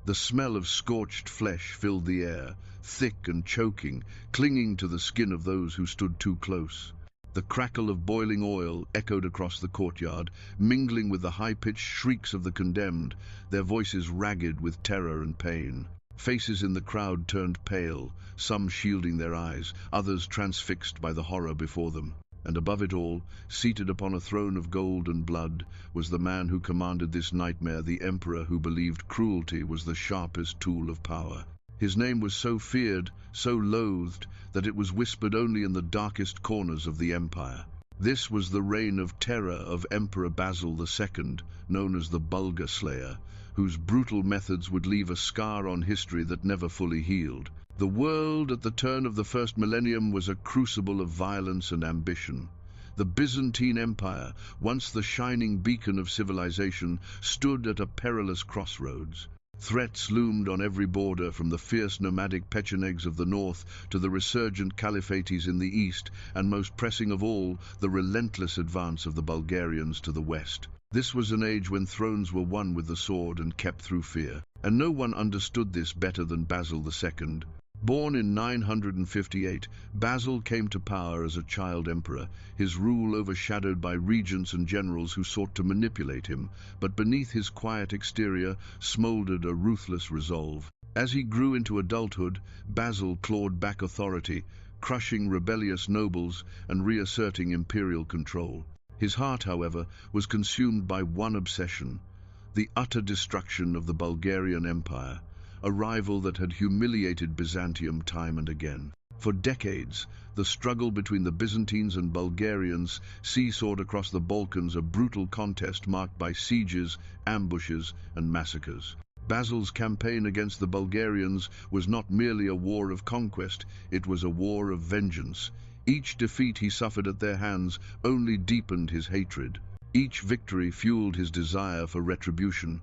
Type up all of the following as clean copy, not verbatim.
The smell of scorched flesh filled the air, thick and choking, clinging to the skin of those who stood too close. The crackle of boiling oil echoed across the courtyard, mingling with the high-pitched shrieks of the condemned, their voices ragged with terror and pain. Faces in the crowd turned pale, some shielding their eyes, others transfixed by the horror before them. And above it all, seated upon a throne of gold and blood, was the man who commanded this nightmare, the emperor who believed cruelty was the sharpest tool of power. His name was so feared, so loathed, that it was whispered only in the darkest corners of the empire. This was the reign of terror of Emperor Basil II, known as the Bulgar Slayer, whose brutal methods would leave a scar on history that never fully healed. The world at the turn of the first millennium was a crucible of violence and ambition. The Byzantine Empire, once the shining beacon of civilization, stood at a perilous crossroads. Threats loomed on every border, from the fierce nomadic Pechenegs of the north to the resurgent caliphates in the east, and most pressing of all, the relentless advance of the Bulgarians to the west. This was an age when thrones were won with the sword and kept through fear, and no one understood this better than Basil II. Born in 958, Basil came to power as a child emperor, his rule overshadowed by regents and generals who sought to manipulate him, but beneath his quiet exterior smoldered a ruthless resolve. As he grew into adulthood, Basil clawed back authority, crushing rebellious nobles and reasserting imperial control. His heart, however, was consumed by one obsession: the utter destruction of the Bulgarian Empire, a rival that had humiliated Byzantium time and again. For decades, the struggle between the Byzantines and Bulgarians seesawed across the Balkans, a brutal contest marked by sieges, ambushes, and massacres. Basil's campaign against the Bulgarians was not merely a war of conquest, it was a war of vengeance. Each defeat he suffered at their hands only deepened his hatred. Each victory fueled his desire for retribution,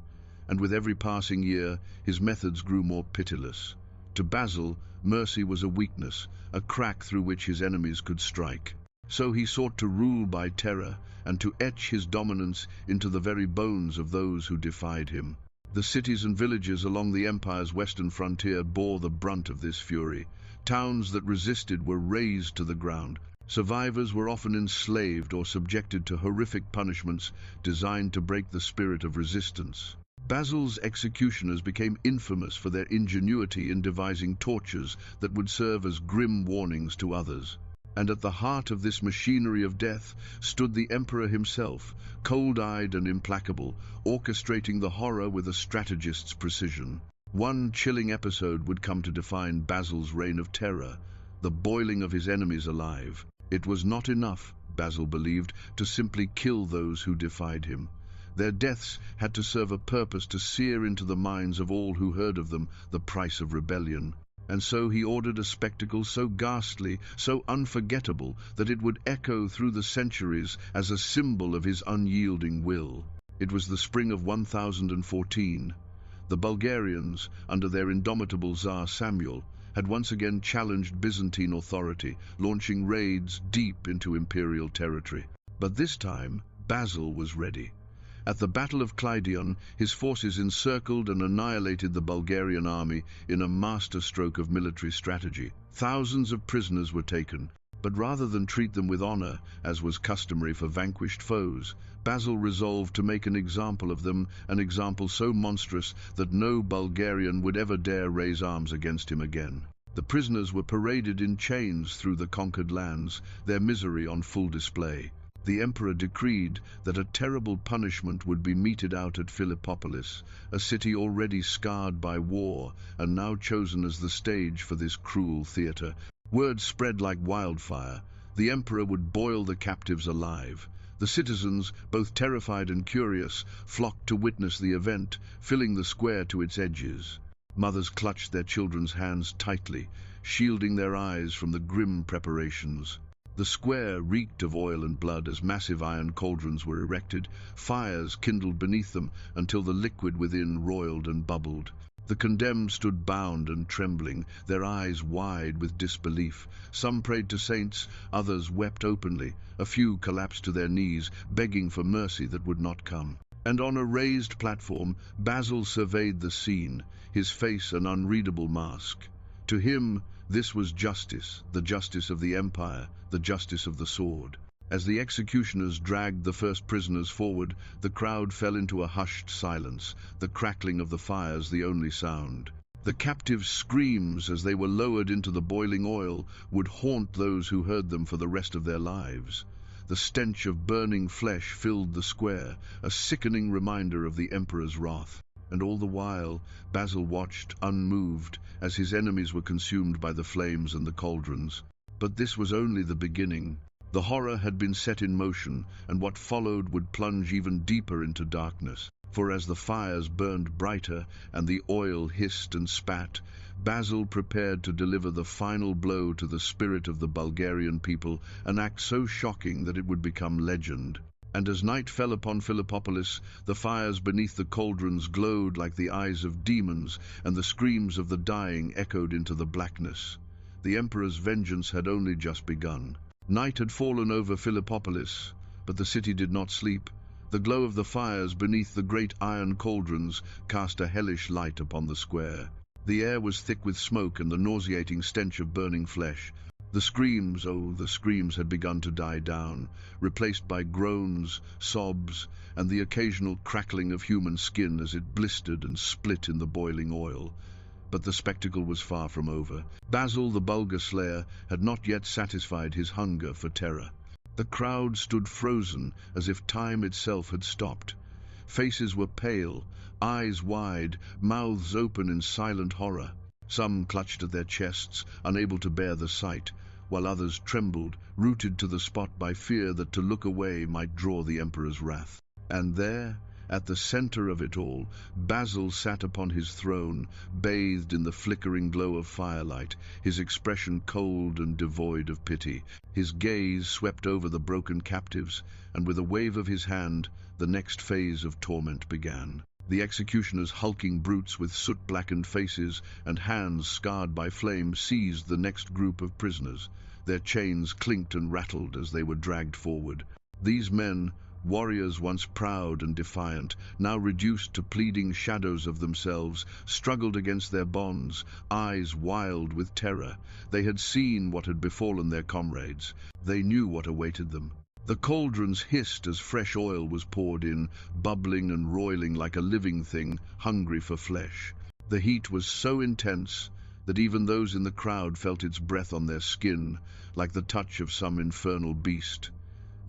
and with every passing year, his methods grew more pitiless. To Basil, mercy was a weakness, a crack through which his enemies could strike. So he sought to rule by terror, and to etch his dominance into the very bones of those who defied him. The cities and villages along the empire's western frontier bore the brunt of this fury. Towns that resisted were razed to the ground. Survivors were often enslaved or subjected to horrific punishments designed to break the spirit of resistance. Basil's executioners became infamous for their ingenuity in devising tortures that would serve as grim warnings to others. And at the heart of this machinery of death stood the emperor himself, cold-eyed and implacable, orchestrating the horror with a strategist's precision. One chilling episode would come to define Basil's reign of terror: the boiling of his enemies alive. It was not enough, Basil believed, to simply kill those who defied him. Their deaths had to serve a purpose to sear into the minds of all who heard of them the price of rebellion. And so he ordered a spectacle so ghastly, so unforgettable, that it would echo through the centuries as a symbol of his unyielding will. It was the spring of 1014. The Bulgarians, under their indomitable Tsar Samuel, had once again challenged Byzantine authority, launching raids deep into imperial territory. But this time, Basil was ready. At the Battle of Kleidion, his forces encircled and annihilated the Bulgarian army in a masterstroke of military strategy. Thousands of prisoners were taken, but rather than treat them with honor, as was customary for vanquished foes, Basil resolved to make an example of them, an example so monstrous that no Bulgarian would ever dare raise arms against him again. The prisoners were paraded in chains through the conquered lands, their misery on full display. The emperor decreed that a terrible punishment would be meted out at Philippopolis, a city already scarred by war and now chosen as the stage for this cruel theater. Word spread like wildfire. The emperor would boil the captives alive. The citizens, both terrified and curious, flocked to witness the event, filling the square to its edges. Mothers clutched their children's hands tightly, shielding their eyes from the grim preparations. The square reeked of oil and blood as massive iron cauldrons were erected, fires kindled beneath them until the liquid within roiled and bubbled. The condemned stood bound and trembling, their eyes wide with disbelief. Some prayed to saints, others wept openly. A few collapsed to their knees, begging for mercy that would not come. And on a raised platform, Basil surveyed the scene. his face an unreadable mask. To him, this was justice, the justice of the empire, the justice of the sword. As the executioners dragged the first prisoners forward, the crowd fell into a hushed silence, the crackling of the fires the only sound. The captives' screams as they were lowered into the boiling oil would haunt those who heard them for the rest of their lives. The stench of burning flesh filled the square, a sickening reminder of the emperor's wrath. And all the while, Basil watched, unmoved, as his enemies were consumed by the flames and the cauldrons. But this was only the beginning. The horror had been set in motion, and what followed would plunge even deeper into darkness. For as the fires burned brighter and the oil hissed and spat, Basil prepared to deliver the final blow to the spirit of the Bulgarian people, an act so shocking that it would become legend. And as night fell upon Philippopolis, the fires beneath the cauldrons glowed like the eyes of demons, and the screams of the dying echoed into the blackness. The emperor's vengeance had only just begun. Night had fallen over Philippopolis, but the city did not sleep. The glow of the fires beneath the great iron cauldrons cast a hellish light upon the square. The air was thick with smoke and the nauseating stench of burning flesh. The screams, oh, the screams had begun to die down, replaced by groans, sobs, and the occasional crackling of human skin as it blistered and split in the boiling oil. But the spectacle was far from over. Basil, the Bulgar slayer, had not yet satisfied his hunger for terror. The crowd stood frozen, as if time itself had stopped. Faces were pale, eyes wide, mouths open in silent horror. Some clutched at their chests, unable to bear the sight, while others trembled, rooted to the spot by fear that to look away might draw the emperor's wrath. And there, at the center of it all, Basil sat upon his throne, bathed in the flickering glow of firelight, his expression cold and devoid of pity. His gaze swept over the broken captives, and with a wave of his hand, the next phase of torment began. The executioners, hulking brutes with soot-blackened faces and hands scarred by flame, seized the next group of prisoners. Their chains clinked and rattled as they were dragged forward. These men, warriors once proud and defiant, now reduced to pleading shadows of themselves, struggled against their bonds, eyes wild with terror. They had seen what had befallen their comrades. They knew what awaited them. The cauldrons hissed as fresh oil was poured in, bubbling and roiling like a living thing, hungry for flesh. The heat was so intense that even those in the crowd felt its breath on their skin, like the touch of some infernal beast.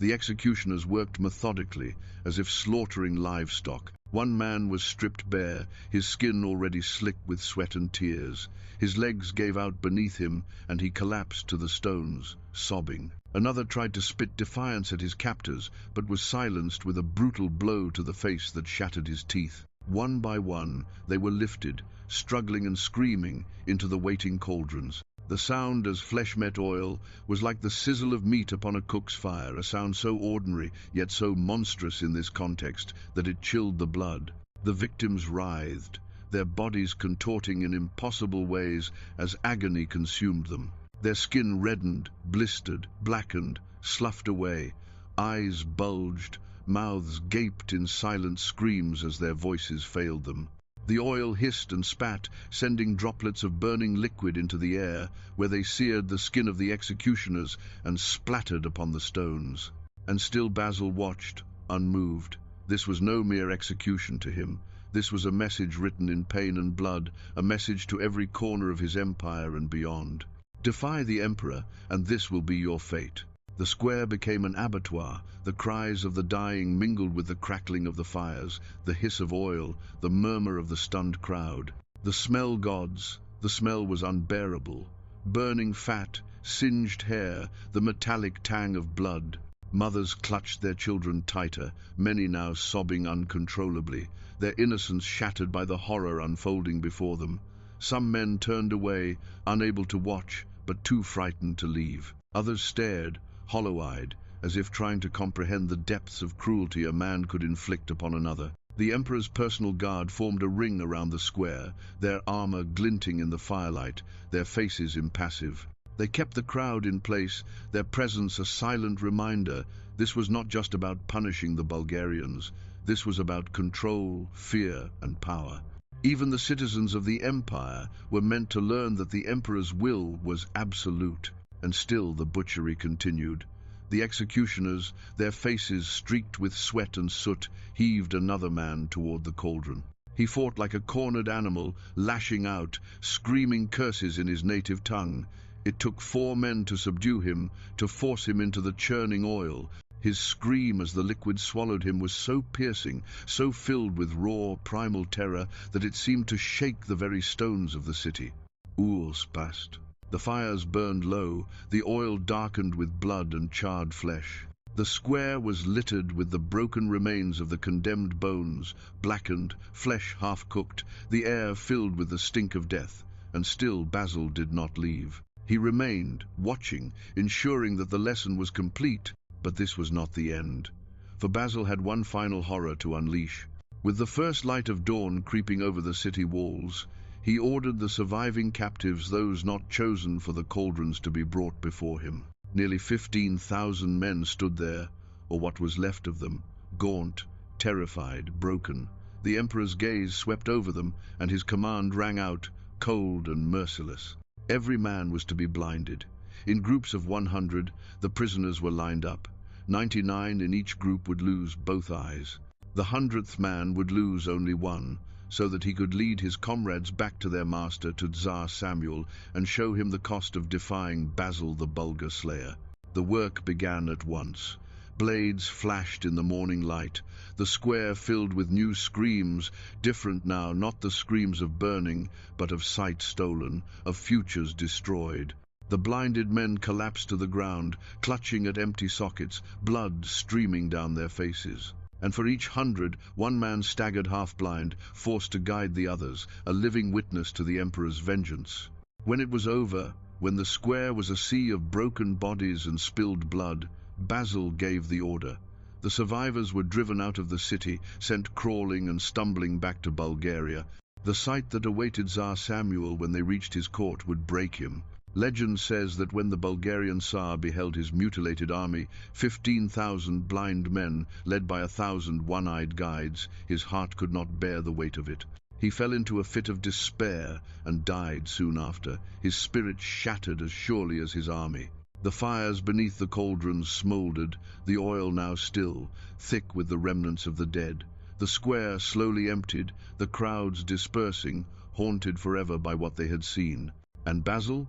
The executioners worked methodically, as if slaughtering livestock. One man was stripped bare, his skin already slick with sweat and tears. His legs gave out beneath him, and he collapsed to the stones, sobbing. Another tried to spit defiance at his captors, but was silenced with a brutal blow to the face that shattered his teeth. One by one, they were lifted, struggling and screaming, into the waiting cauldrons. The sound, as flesh met oil, was like the sizzle of meat upon a cook's fire, a sound so ordinary, yet so monstrous in this context, that it chilled the blood. The victims writhed, their bodies contorting in impossible ways as agony consumed them. Their skin reddened, blistered, blackened, sloughed away. Eyes bulged, mouths gaped in silent screams as their voices failed them. The oil hissed and spat, sending droplets of burning liquid into the air, where they seared the skin of the executioners and splattered upon the stones. And still Basil watched, unmoved. This was no mere execution to him. This was a message written in pain and blood, a message to every corner of his empire and beyond. Defy the emperor, and this will be your fate. The square became an abattoir. The cries of the dying mingled with the crackling of the fires, the hiss of oil, the murmur of the stunned crowd. The smell gods, the smell was unbearable. Burning fat, singed hair, the metallic tang of blood. Mothers clutched their children tighter, many now sobbing uncontrollably, their innocence shattered by the horror unfolding before them. Some men turned away, unable to watch, but too frightened to leave. Others stared, hollow-eyed, as if trying to comprehend the depths of cruelty a man could inflict upon another. The emperor's personal guard formed a ring around the square, their armor glinting in the firelight, their faces impassive. They kept the crowd in place, their presence a silent reminder. This was not just about punishing the Bulgarians. This was about control, fear, and power. Even the citizens of the empire were meant to learn that the emperor's will was absolute, and still the butchery continued. The executioners, their faces streaked with sweat and soot, heaved another man toward the cauldron. He fought like a cornered animal, lashing out, screaming curses in his native tongue. It took 4 men to subdue him, to force him into the churning oil. His scream as the liquid swallowed him was so piercing, so filled with raw, primal terror, that it seemed to shake the very stones of the city. Urs passed. The fires burned low, the oil darkened with blood and charred flesh. The square was littered with the broken remains of the condemned bones, blackened, flesh half-cooked, the air filled with the stink of death, and still Basil did not leave. He remained, watching, ensuring that the lesson was complete, but this was not the end. For Basil had one final horror to unleash. With the first light of dawn creeping over the city walls, he ordered the surviving captives, those not chosen for the cauldrons, to be brought before him. Nearly 15,000 men stood there, or what was left of them, gaunt, terrified, broken. The emperor's gaze swept over them, and his command rang out, cold and merciless. Every man was to be blinded. In groups of 100, the prisoners were lined up. 99 in each group would lose both eyes. The 100th man would lose only one, so that he could lead his comrades back to their master, to Tsar Samuel, and show him the cost of defying Basil the Bulgar Slayer. The work began at once. Blades flashed in the morning light, the square filled with new screams, different now, not the screams of burning, but of sight stolen, of futures destroyed. The blinded men collapsed to the ground, clutching at empty sockets, blood streaming down their faces. And for each 100, one man staggered half-blind, forced to guide the others, a living witness to the emperor's vengeance. When it was over, when the square was a sea of broken bodies and spilled blood, Basil gave the order. The survivors were driven out of the city, sent crawling and stumbling back to Bulgaria. The sight that awaited Tsar Samuel when they reached his court would break him. Legend says that when the Bulgarian Tsar beheld his mutilated army, 15,000 blind men, led by 1,000 one-eyed guides, his heart could not bear the weight of it. He fell into a fit of despair and died soon after, his spirit shattered as surely as his army. The fires beneath the cauldrons smouldered, the oil now still, thick with the remnants of the dead. The square slowly emptied, the crowds dispersing, haunted forever by what they had seen. And Basil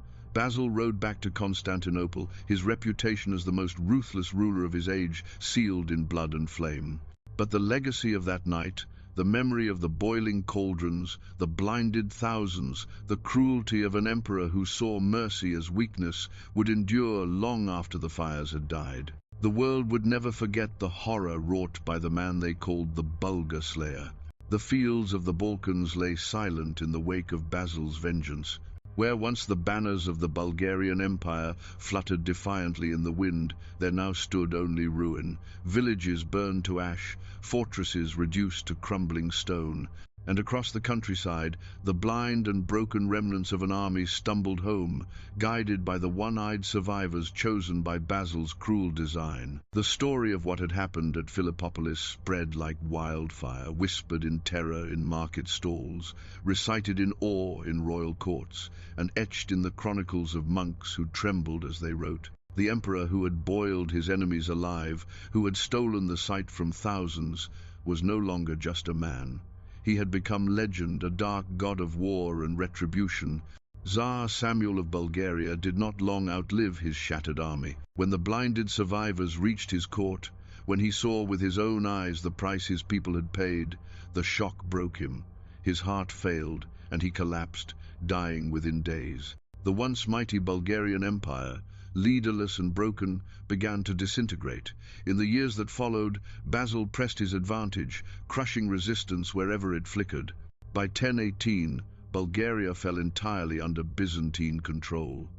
rode back to Constantinople, his reputation as the most ruthless ruler of his age sealed in blood and flame. But the legacy of that night, the memory of the boiling cauldrons, the blinded thousands, the cruelty of an emperor who saw mercy as weakness, would endure long after the fires had died. The world would never forget the horror wrought by the man they called the Bulgar Slayer. The fields of the Balkans lay silent in the wake of Basil's vengeance. Where once the banners of the Bulgarian Empire fluttered defiantly in the wind, there now stood only ruin, villages burned to ash, fortresses reduced to crumbling stone. And across the countryside, the blind and broken remnants of an army stumbled home, guided by the one-eyed survivors chosen by Basil's cruel design. The story of what had happened at Philippopolis spread like wildfire, whispered in terror in market stalls, recited in awe in royal courts, and etched in the chronicles of monks who trembled as they wrote. The emperor who had boiled his enemies alive, who had stolen the sight from thousands, was no longer just a man. He had become legend, a dark god of war and retribution. Tsar Samuel of Bulgaria did not long outlive his shattered army. When the blinded survivors reached his court, when he saw with his own eyes the price his people had paid, the shock broke him. His heart failed, and he collapsed, dying within days. The once mighty Bulgarian Empire, leaderless and broken, began to disintegrate. In the years that followed, Basil pressed his advantage, crushing resistance wherever it flickered. By 1018, Bulgaria fell entirely under Byzantine control.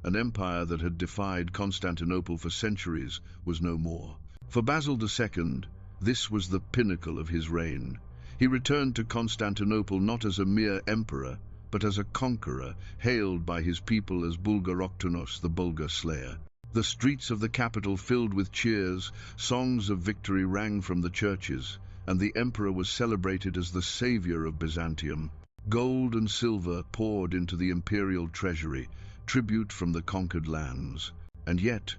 An empire that had defied Constantinople for centuries was no more. For Basil II, this was the pinnacle of his reign. He returned to Constantinople not as a mere emperor, but as a conqueror, hailed by his people as Bulgaroktonos, the Bulgar Slayer. The streets of the capital filled with cheers, songs of victory rang from the churches, and the emperor was celebrated as the savior of Byzantium. Gold and silver poured into the imperial treasury, tribute from the conquered lands. And yet,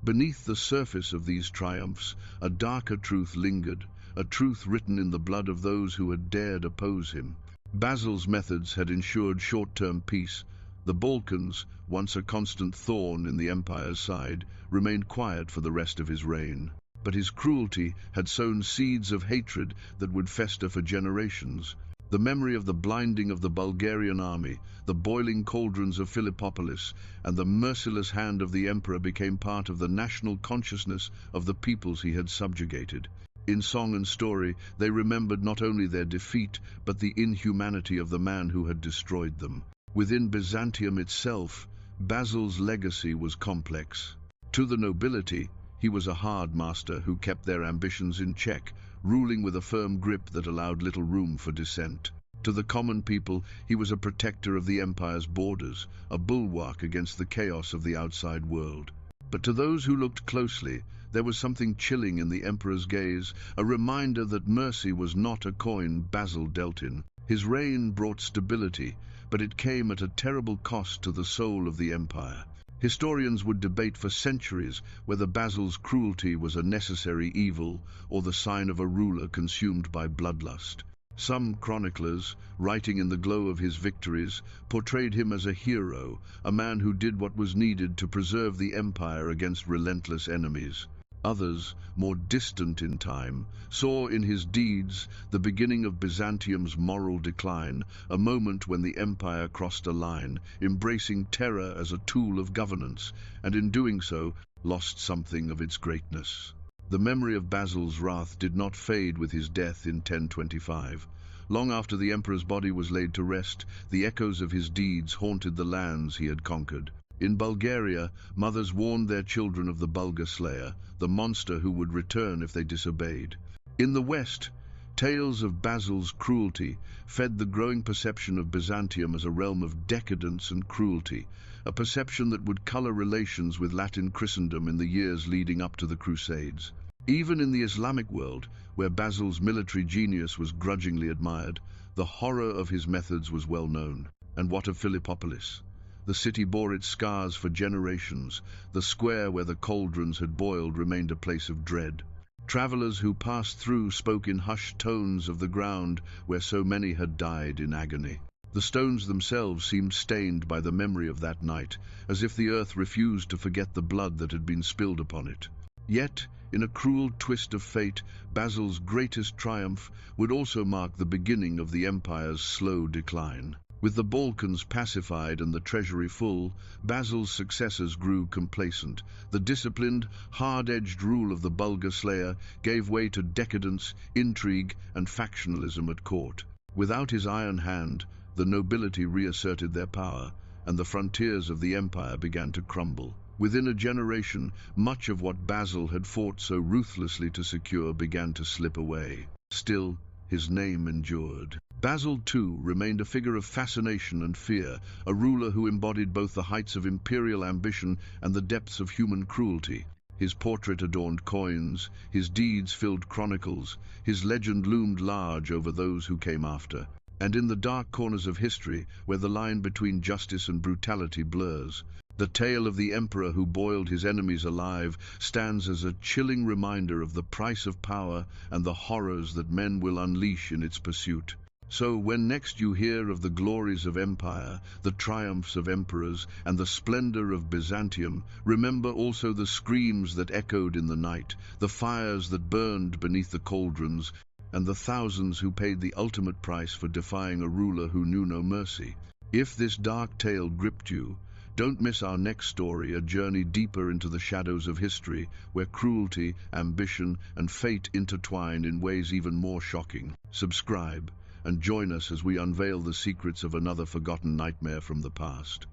beneath the surface of these triumphs, a darker truth lingered, a truth written in the blood of those who had dared oppose him. Basil's methods had ensured short-term peace. The Balkans, once a constant thorn in the empire's side, remained quiet for the rest of his reign. But his cruelty had sown seeds of hatred that would fester for generations. The memory of the blinding of the Bulgarian army, the boiling cauldrons of Philippopolis, and the merciless hand of the emperor became part of the national consciousness of the peoples he had subjugated. In song and story, they remembered not only their defeat, but the inhumanity of the man who had destroyed them. Within Byzantium itself, Basil's legacy was complex. To the nobility, he was a hard master who kept their ambitions in check, ruling with a firm grip that allowed little room for dissent. To the common people, he was a protector of the empire's borders, a bulwark against the chaos of the outside world. But to those who looked closely, there was something chilling in the emperor's gaze, a reminder that mercy was not a coin Basil dealt in. His reign brought stability, but it came at a terrible cost to the soul of the empire. Historians would debate for centuries whether Basil's cruelty was a necessary evil or the sign of a ruler consumed by bloodlust. Some chroniclers, writing in the glow of his victories, portrayed him as a hero, a man who did what was needed to preserve the empire against relentless enemies. Others, more distant in time, saw in his deeds the beginning of Byzantium's moral decline, a moment when the empire crossed a line, embracing terror as a tool of governance, and in doing so, lost something of its greatness. The memory of Basil's wrath did not fade with his death in 1025. Long after the emperor's body was laid to rest, the echoes of his deeds haunted the lands he had conquered. In Bulgaria, mothers warned their children of the Bulgar Slayer, the monster who would return if they disobeyed. In the West, tales of Basil's cruelty fed the growing perception of Byzantium as a realm of decadence and cruelty, a perception that would color relations with Latin Christendom in the years leading up to the Crusades. Even in the Islamic world, where Basil's military genius was grudgingly admired, the horror of his methods was well known. And what of Philippopolis? The city bore its scars for generations. The square where the cauldrons had boiled remained a place of dread. Travelers who passed through spoke in hushed tones of the ground where so many had died in agony. The stones themselves seemed stained by the memory of that night, as if the earth refused to forget the blood that had been spilled upon it. Yet, in a cruel twist of fate, Basil's greatest triumph would also mark the beginning of the empire's slow decline. With the Balkans pacified and the treasury full, Basil's successors grew complacent. The disciplined, hard-edged rule of the Bulgar Slayer gave way to decadence, intrigue, and factionalism at court. Without his iron hand, the nobility reasserted their power, and the frontiers of the empire began to crumble. Within a generation, much of what Basil had fought so ruthlessly to secure began to slip away. Still, his name endured. Basil, too, remained a figure of fascination and fear, a ruler who embodied both the heights of imperial ambition and the depths of human cruelty. His portrait adorned coins, his deeds filled chronicles, his legend loomed large over those who came after. And in the dark corners of history, where the line between justice and brutality blurs, the tale of the emperor who boiled his enemies alive stands as a chilling reminder of the price of power and the horrors that men will unleash in its pursuit. So when next you hear of the glories of empire, the triumphs of emperors, and the splendor of Byzantium, remember also the screams that echoed in the night, the fires that burned beneath the cauldrons, and the thousands who paid the ultimate price for defying a ruler who knew no mercy. If this dark tale gripped you, don't miss our next story, a journey deeper into the shadows of history, where cruelty, ambition, and fate intertwine in ways even more shocking. Subscribe and join us as we unveil the secrets of another forgotten nightmare from the past.